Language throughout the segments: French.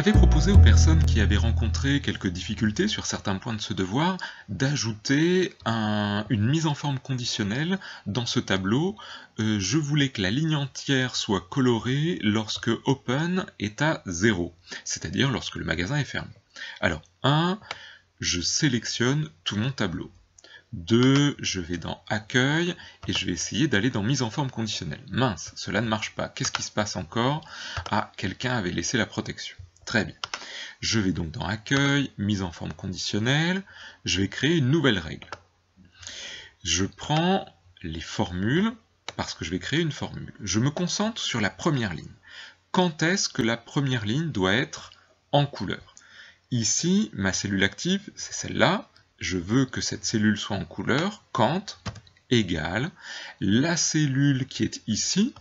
J'avais proposé aux personnes qui avaient rencontré quelques difficultés sur certains points de ce devoir d'ajouter une mise en forme conditionnelle dans ce tableau. Je voulais que la ligne entière soit colorée lorsque Open est à 0, c'est-à-dire lorsque le magasin est fermé. Alors, 1, je sélectionne tout mon tableau. 2, je vais dans Accueil et je vais essayer d'aller dans Mise en forme conditionnelle. Mince, cela ne marche pas. Qu'est-ce qui se passe encore? Ah, quelqu'un avait laissé la protection. Très bien. Je vais donc dans Accueil, Mise en forme conditionnelle. Je vais créer une nouvelle règle. Je prends les formules parce que je vais créer une formule. Je me concentre sur la première ligne. Quand est-ce que la première ligne doit être en couleur? Ici, ma cellule active, c'est celle-là. Je veux que cette cellule soit en couleur quand égale la cellule qui est ici,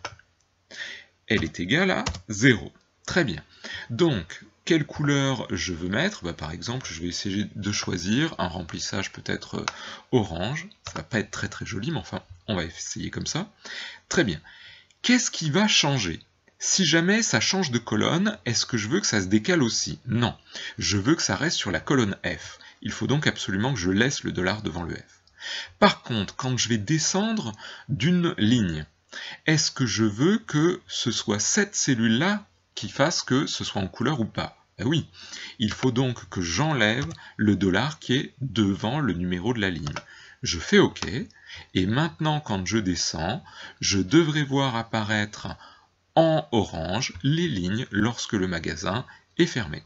elle est égale à 0. Très bien. Donc, quelle couleur je veux mettre? Par exemple, je vais essayer de choisir un remplissage peut-être orange. Ça va pas être très très joli, mais enfin, on va essayer comme ça. Très bien. Qu'est-ce qui va changer? Si jamais ça change de colonne, est-ce que je veux que ça se décale aussi? Non. Je veux que ça reste sur la colonne F. Il faut donc absolument que je laisse le $ devant le F. Par contre, quand je vais descendre d'une ligne, est-ce que je veux que ce soit cette cellule-là qui fasse que ce soit en couleur ou pas? Ben oui, il faut donc que j'enlève le $ qui est devant le numéro de la ligne. Je fais OK, et maintenant quand je descends, je devrais voir apparaître en orange les lignes lorsque le magasin est fermé.